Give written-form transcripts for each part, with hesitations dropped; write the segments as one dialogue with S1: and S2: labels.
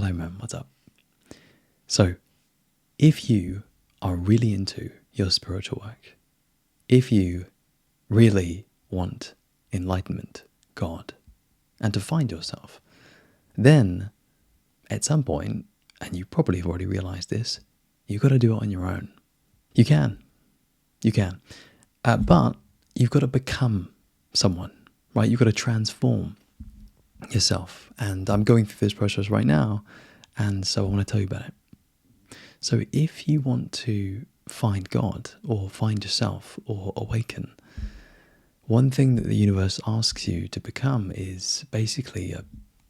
S1: Hello, man. What's up? So, if you are really into your spiritual work, if you really want enlightenment, God, and to find yourself, then at some point, and you probably have already realized this, you've got to do it on your own. You can. But you've got to become someone, right? You've got to transform yourself. And I'm going through this process right now, and so I want to tell you about it. So if you want to find God or find yourself or awaken, one thing that the universe asks you to become is basically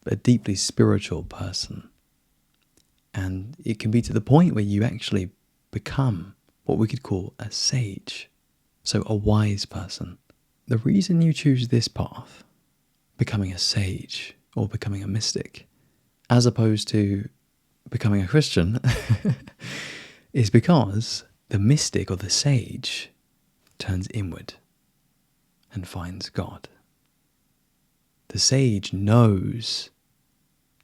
S1: a deeply spiritual person. And it can be to the point where you actually become what we could call a sage, so a wise person. The reason you choose this path, becoming a sage or becoming a mystic, as opposed to becoming a Christian, is because the mystic or the sage turns inward and finds God. The sage knows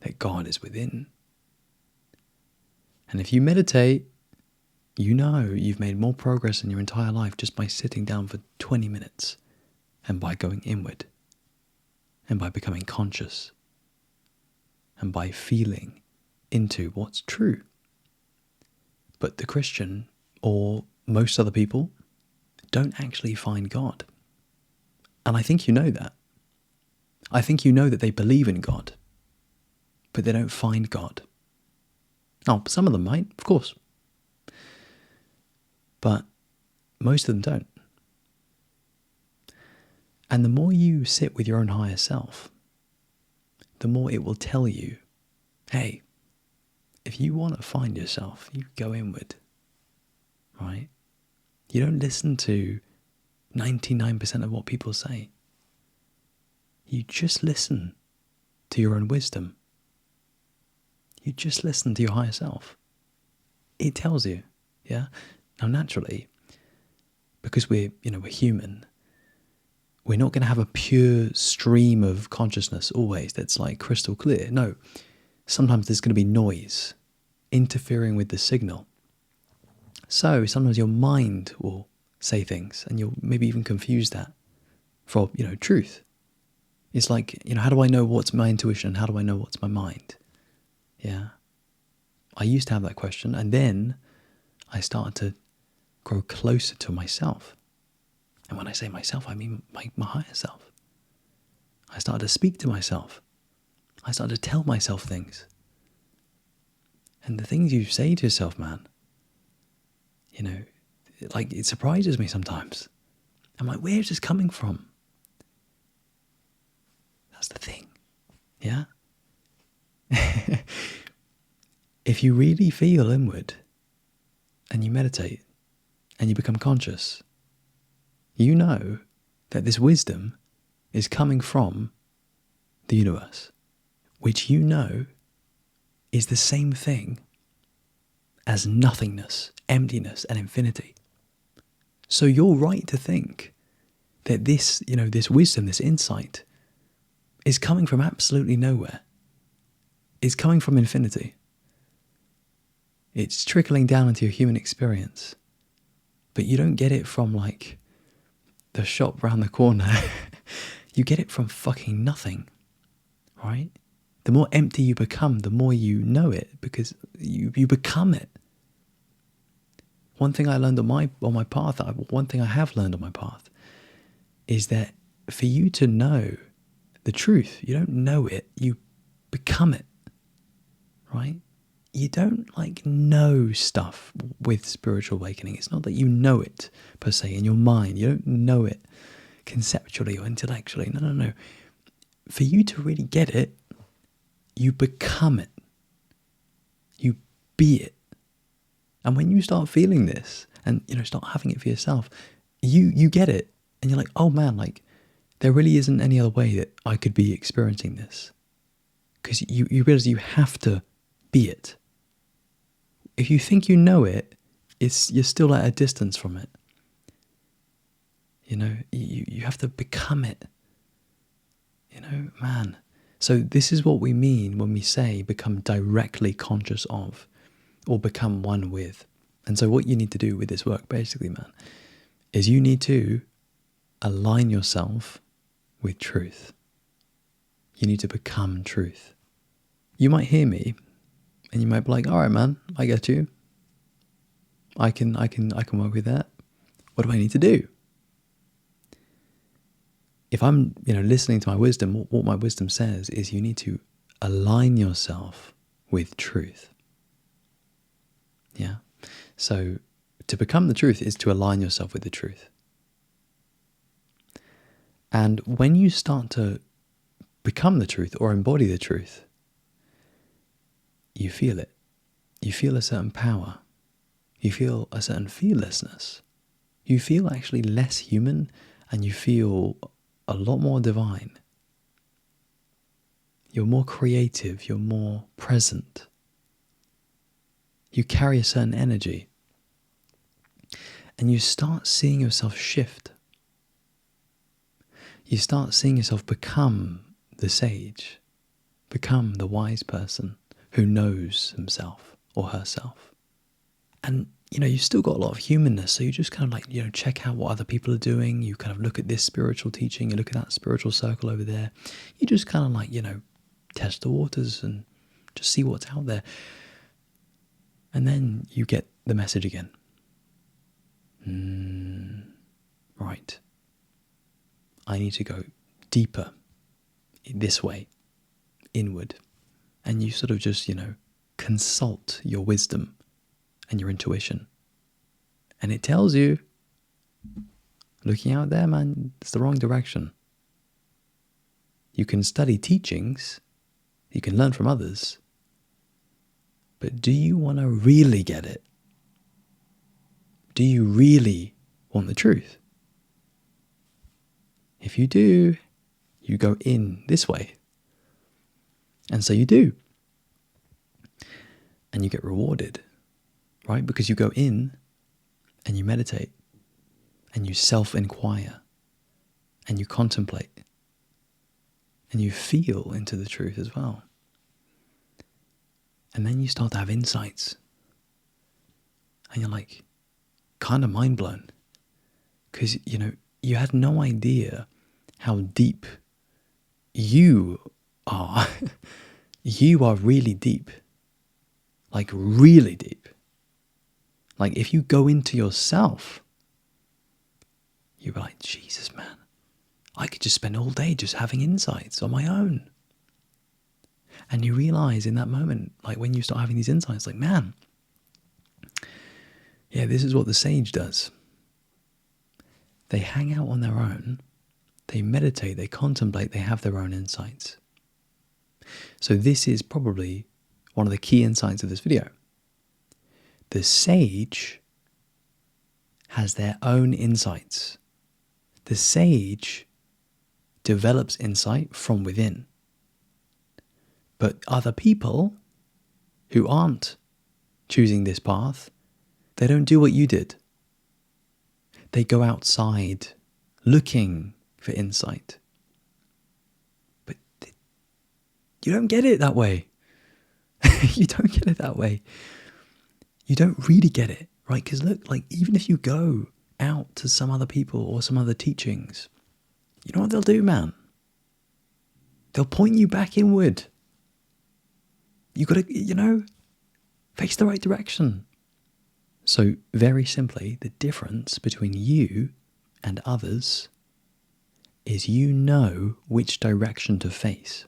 S1: that God is within. And if you meditate, you know you've made more progress in your entire life just by sitting down for 20 minutes and by going inward and by becoming conscious and by feeling into what's true. But the Christian, or most other people, don't actually find God. And I think you know that. I think you know that they believe in God, but they don't find God. Now, some of them might, of course. But most of them don't. And the more you sit with your own higher self, the more it will tell you, hey, if you want to find yourself, you go inward, right? You don't listen to 99% of what people say. You just listen to your own wisdom. You just listen to your higher self. It tells you, yeah? Now, naturally, because we're human, we're not going to have a pure stream of consciousness always that's like crystal clear. No, sometimes there's going to be noise interfering with the signal. So sometimes your mind will say things and you'll maybe even confuse that for, truth. It's like, how do I know what's my intuition? How do I know what's my mind? Yeah. I used to have that question, and then I started to grow closer to myself. And when I say myself, I mean my higher self. I started to speak to myself. I started to tell myself things. And the things you say to yourself, man, it surprises me sometimes. I'm like, where's this coming from? That's the thing. Yeah? If you really feel inward and you meditate and you become conscious, you know that this wisdom is coming from the universe, which you know is the same thing as nothingness, emptiness, and infinity. So you're right to think that this wisdom, this insight, is coming from absolutely nowhere. It's coming from infinity. It's trickling down into your human experience. But you don't get it from like the shop round the corner. You get it from fucking nothing, right? The more empty you become, the more you know it, because you become it. One thing I learned on my path, one thing I have learned on my path, is that for you to know the truth, you don't know it, you become it, right? You don't know stuff with spiritual awakening. It's not that you know it per se in your mind. You don't know it conceptually or intellectually. No. For you to really get it, you become it. You be it. And when you start feeling this and start having it for yourself, you get it. And you're like, oh man, there really isn't any other way that I could be experiencing this. Because you realize you have to be it. If you think you know it, you're still at a distance from it. You have to become it. Man, So this is what we mean when we say become directly conscious of or become one with. And so what you need to do with this work, basically, man, is you need to align yourself with truth. You need to become truth. You might hear me and you might be like, all right, man, I get you. I can work with that. What do I need to do? If I'm, listening to my wisdom, what my wisdom says is you need to align yourself with truth. Yeah. So to become the truth is to align yourself with the truth. And when you start to become the truth or embody the truth, you feel it. You feel a certain power. You feel a certain fearlessness. You feel actually less human and you feel a lot more divine. You're more creative. You're more present. You carry a certain energy. And you start seeing yourself shift. You start seeing yourself become the sage, become the wise person who knows himself or herself. And, you've still got a lot of humanness, so you just kind of like, check out what other people are doing. You kind of look at this spiritual teaching, you look at that spiritual circle over there. You just kind of like, test the waters and just see what's out there. And then you get the message again. Right. I need to go deeper this way, inward. And you sort of just, consult your wisdom and your intuition. And it tells you, looking out there, man, it's the wrong direction. You can study teachings, you can learn from others, but do you want to really get it? Do you really want the truth? If you do, you go in this way. And so you do. And you get rewarded, right? Because you go in and you meditate and you self-inquire and you contemplate and you feel into the truth as well. And then you start to have insights and you're like kind of mind blown because, you had no idea how deep you are. You are really deep. Like really deep. Like if you go into yourself, you're like, Jesus, man, I could just spend all day just having insights on my own. And you realize in that moment, like when you start having these insights, like, man, yeah, this is what the sage does. They hang out on their own, they meditate, they contemplate, they have their own insights. So this is probably one of the key insights of this video. The sage has their own insights. The sage develops insight from within. But other people who aren't choosing this path, they don't do what you did. They go outside looking for insight. But you don't get it that way. You don't get it that way. You don't really get it, right? Because look, like even if you go out to some other people or some other teachings, you know what they'll do, man? They'll point you back inward. You got to, face the right direction. So very simply, the difference between you and others is you know which direction to face.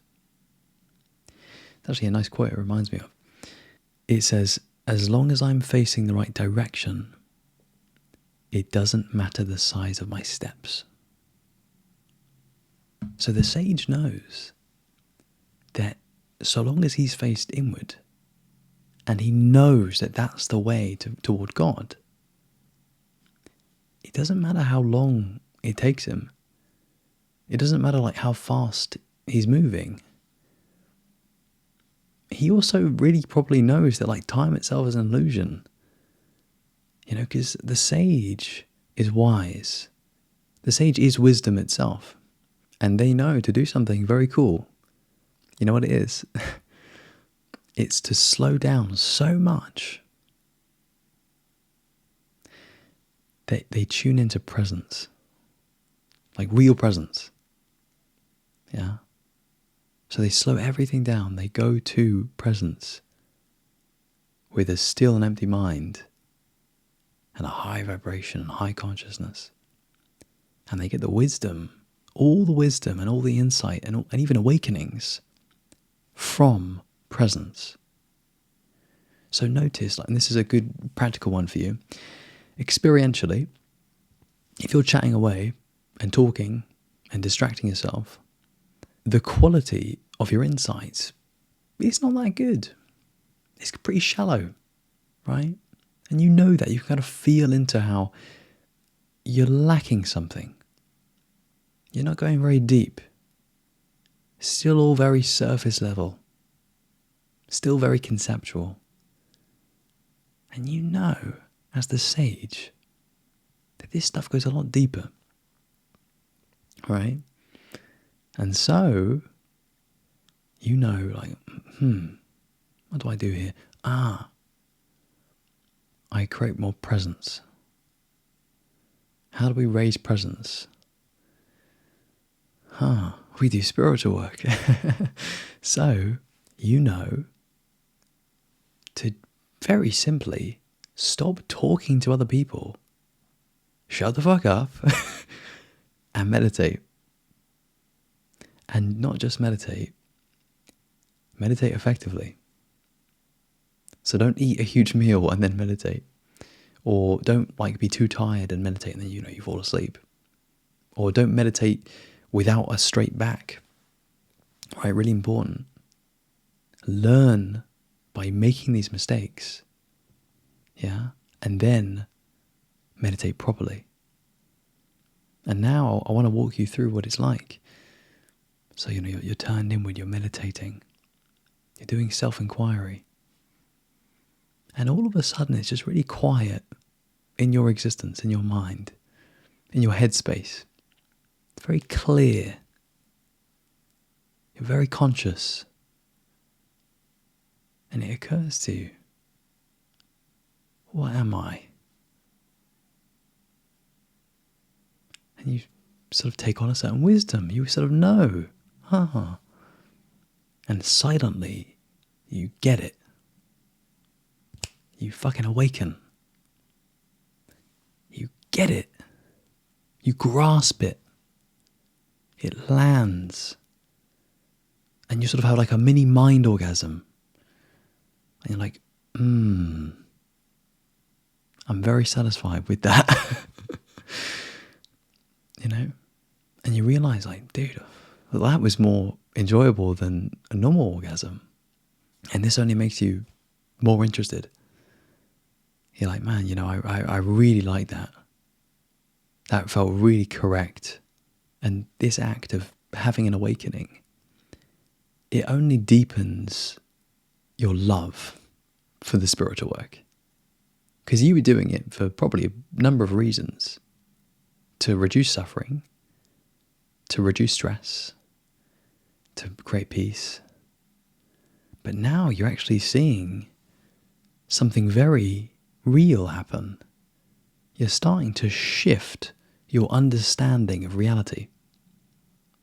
S1: It's actually a nice quote it reminds me of. It says, as long as I'm facing the right direction, it doesn't matter the size of my steps. So the sage knows that so long as he's faced inward, and he knows that that's the way toward God, it doesn't matter how long it takes him. It doesn't matter like how fast he's moving. He also really probably knows that like time itself is an illusion. Because the sage is wise. The sage is wisdom itself. And they know to do something very cool. You know what it is? It's to slow down so much that they tune into presence, like real presence. Yeah. So they slow everything down. They go to presence with a still and empty mind and a high vibration and high consciousness. And they get the wisdom, all the wisdom and all the insight and even awakenings from presence. So notice, and this is a good practical one for you, experientially, if you're chatting away and talking and distracting yourself, the quality of your insights is not that good. It's pretty shallow, right? And you know that. You kind of feel into how you're lacking something. You're not going very deep. Still all very surface level. Still very conceptual. And you know, as the sage, that this stuff goes a lot deeper. Right? And so, you know, like, what do I do here? I create more presence. How do we raise presence? We do spiritual work. So, you know, to very simply stop talking to other people, shut the fuck up, and meditate. And not just meditate effectively. So don't eat a huge meal and then meditate. Or don't be too tired and meditate and then you fall asleep. Or don't meditate without a straight back. Right, really important. Learn by making these mistakes. Yeah, and then meditate properly. And now I want to walk you through what it's like. So, you're turned inward, you're meditating. You're doing self-inquiry. And all of a sudden it's just really quiet in your existence, in your mind, in your headspace. It's very clear. You're very conscious. And it occurs to you, what am I? And you sort of take on a certain wisdom. You sort of know. And silently, you get it. You fucking awaken. You get it. You grasp it. It lands. And you sort of have like a mini mind orgasm. And you're like, I'm very satisfied with that. And you realize, dude, that was more enjoyable than a normal orgasm. And this only makes you more interested. You're like, man, I really like that. That felt really correct. And this act of having an awakening, it only deepens your love for the spiritual work. Because you were doing it for probably a number of reasons. To reduce suffering, to reduce stress, to create peace. But now you're actually seeing something very real happen. You're starting to shift your understanding of reality.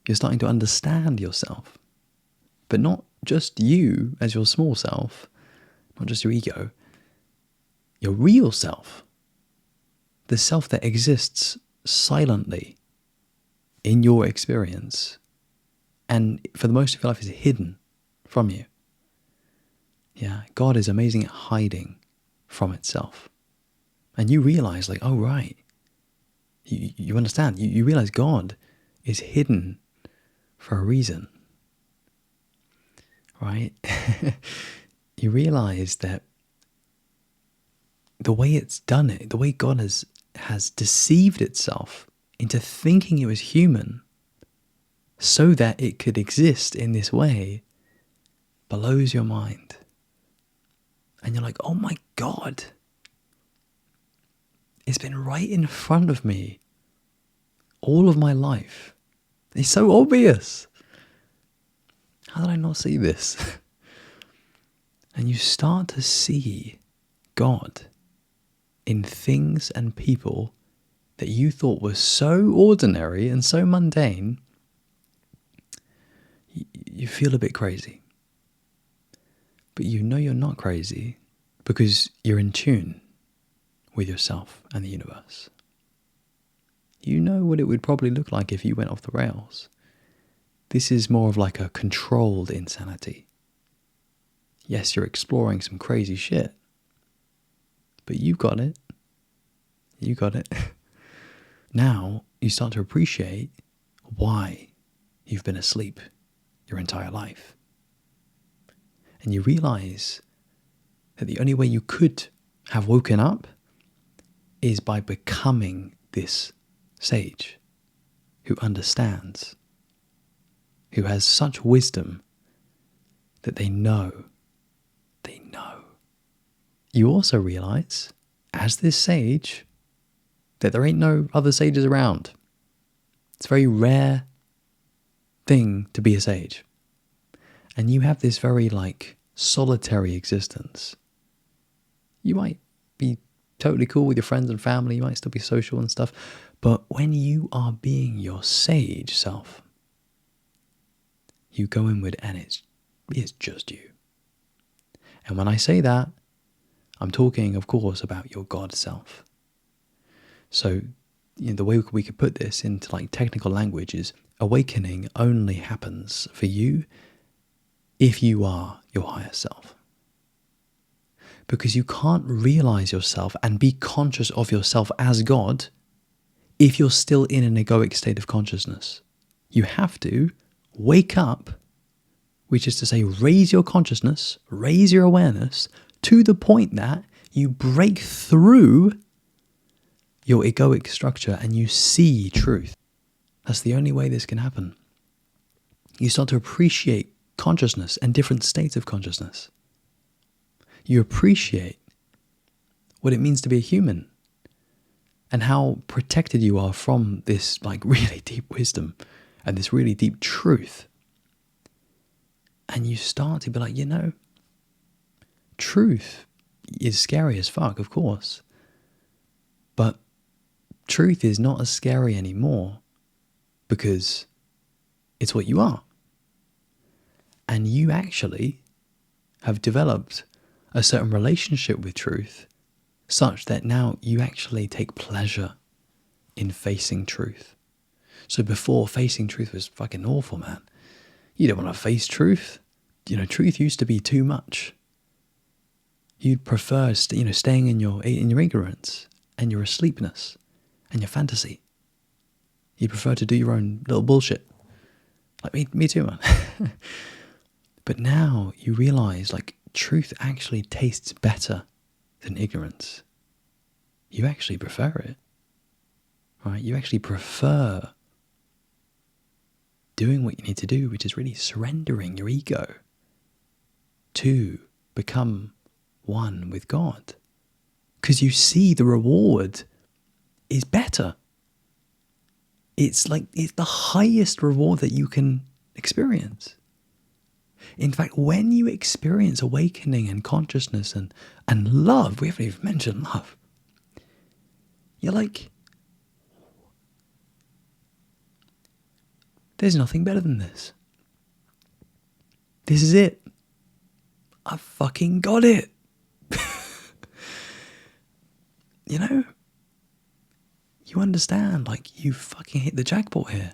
S1: You're starting to understand yourself. But not just you as your small self, not just your ego, your real self. The self that exists silently in your experience and for the most of your life is hidden from you. Yeah, God is amazing at hiding from itself. And you realize oh right, you understand, you realize God is hidden for a reason, right? You realize that the way it's done it, the way God has deceived itself into thinking it was human so that it could exist in this way blows your mind. And you're like, oh my God, it's been right in front of me all of my life. It's so obvious. how did I not see this? And you start to see God in things and people that you thought were so ordinary and so mundane. You feel a bit crazy. But you know you're not crazy because you're in tune with yourself and the universe. You know what it would probably look like if you went off the rails. This is more of like a controlled insanity. Yes, you're exploring some crazy shit, but you got it. You got it. Now you start to appreciate why you've been asleep your entire life. And you realize that the only way you could have woken up is by becoming this sage who understands, who has such wisdom that they know. You also realize, as this sage, that there ain't no other sages around. It's a very rare thing to be a sage. And you have this very solitary existence. You might be totally cool with your friends and family, you might still be social and stuff, but when you are being your sage self, you go inward and it's just you. And when I say that, I'm talking, of course, about your God self. So, the way we could put this into technical language is awakening only happens for you if you are your higher self. Because you can't realize yourself and be conscious of yourself as God if you're still in an egoic state of consciousness. You have to wake up, which is to say raise your consciousness, raise your awareness to the point that you break through your egoic structure and you see truth. That's the only way this can happen. You start to appreciate consciousness and different states of consciousness. You appreciate what it means to be a human and how protected you are from this really deep wisdom and this really deep truth. And you start to be truth is scary as fuck, of course. But truth is not as scary anymore because it's what you are. And you actually have developed a certain relationship with truth such that now you actually take pleasure in facing truth. So before, facing truth was fucking awful, man. You don't want to face truth. Truth used to be too much. You'd prefer, staying in your ignorance and your asleepness and your fantasy. You'd prefer to do your own little bullshit. Me too, man. But now you realize, truth actually tastes better than ignorance. You actually prefer it, right? You actually prefer doing what you need to do, which is really surrendering your ego to become one with God. Because you see the reward is better. It's the highest reward that you can experience. In fact, when you experience awakening and consciousness and love, we haven't even mentioned love, you're there's nothing better than this. This is it. I fucking got it. You understand, you fucking hit the jackpot here.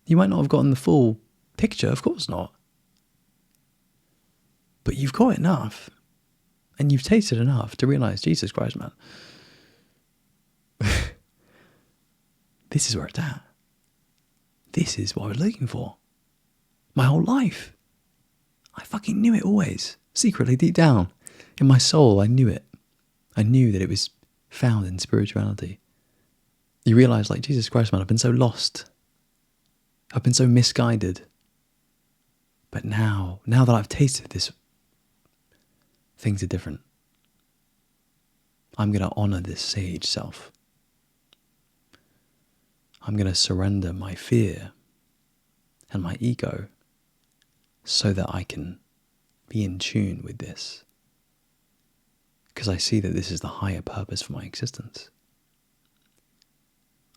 S1: You might not have gotten the full picture, of course not. But you've got enough, and you've tasted enough to realize, Jesus Christ, man. This is where it's at. This is what I was looking for. My whole life. I fucking knew it always. Secretly, deep down. In my soul, I knew it. I knew that it was found in spirituality. You realize, Jesus Christ, man, I've been so lost. I've been so misguided. But now that I've tasted this, things are different. I'm going to honor this sage self. I'm going to surrender my fear and my ego so that I can be in tune with this. Because I see that this is the higher purpose for my existence.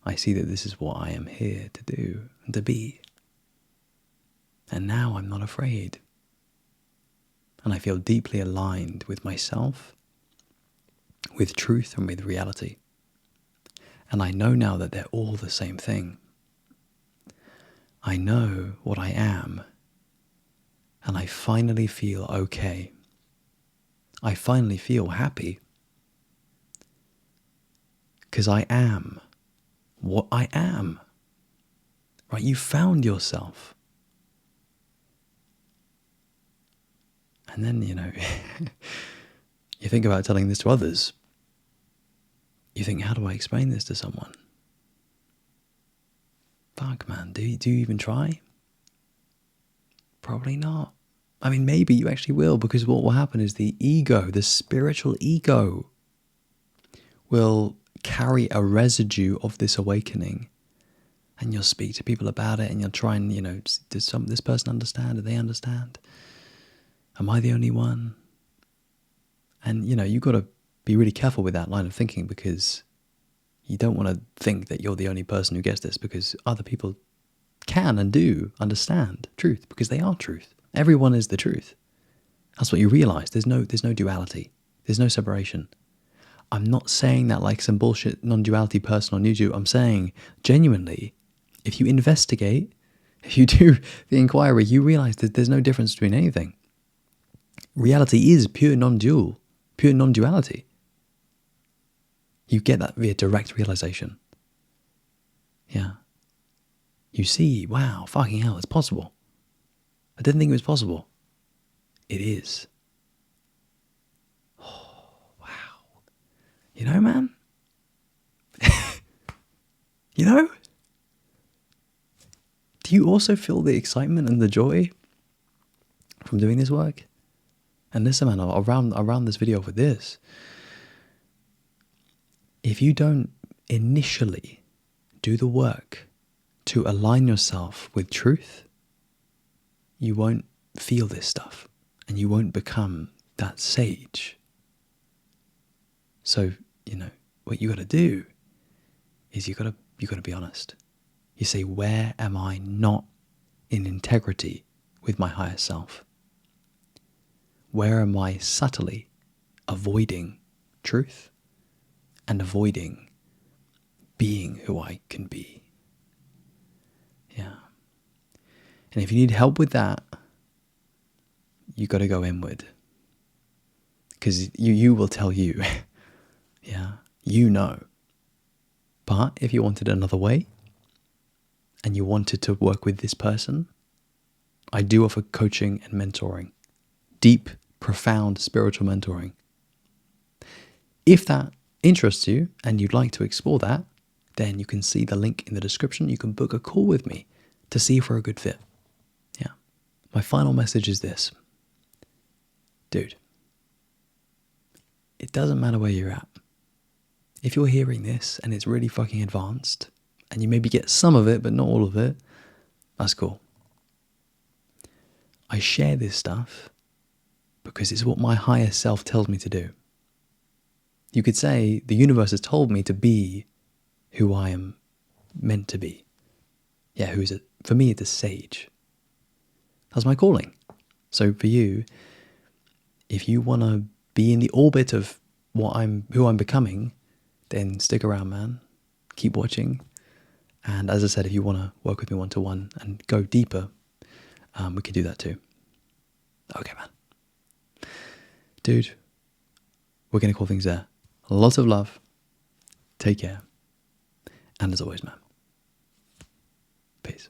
S1: I see that this is what I am here to do and to be. And now I'm not afraid. And I feel deeply aligned with myself, with truth and with reality. And I know now that they're all the same thing. I know what I am, and I finally feel okay. I finally feel happy. Because I am what I am. Right? You found yourself. And then, you think about telling this to others. You think, how do I explain this to someone? Fuck, man, do you even try? Probably not. I mean, maybe you actually will, because what will happen is the ego, the spiritual ego, will carry a residue of this awakening. And you'll speak to people about it, and you'll try and, does this person understand? Do they understand? Am I the only one? And, you've got to be really careful with that line of thinking, because you don't want to think that you're the only person who gets this, because other people can and do understand truth, because they are truth. Everyone is the truth. That's what you realize. There's no duality. There's no separation. I'm not saying that like some bullshit non-duality person on YouTube. I'm saying genuinely, if you investigate, if you do the inquiry, you realize that there's no difference between anything. Reality is pure non-dual, pure non-duality. You get that via direct realization. Yeah. You see, wow, fucking hell, it's possible. I didn't think it was possible. It is. Oh, wow. Man? Do you also feel the excitement and the joy from doing this work? And listen, man, around this video with this, if you don't initially do the work to align yourself with truth, you won't feel this stuff, and you won't become that sage. So, what you got to do is you got to be honest. You say, where am I not in integrity with my higher self? Where am I subtly avoiding truth and avoiding being who I can be? Yeah. And if you need help with that, you got to go inward. Because you will tell you. Yeah, But if you wanted another way, and you wanted to work with this person, I do offer coaching and mentoring. Deep, profound spiritual mentoring. If that interests you and you'd like to explore that, then you can see the link in the description. You can book a call with me to see if we're a good fit. Yeah. My final message is this. Dude, it doesn't matter where you're at. If you're hearing this and it's really fucking advanced, and you maybe get some of it but not all of it, that's cool. I share this stuff because it's what my higher self tells me to do. You could say the universe has told me to be who I am meant to be. Yeah, for me, it's a sage. That's my calling. So for you, if you want to be in the orbit of who I'm becoming, then stick around, man. Keep watching. And as I said, if you want to work with me one-to-one and go deeper, we can do that too. Okay, man. Dude, we're going to call things there. Lots of love. Take care. And as always, man, peace.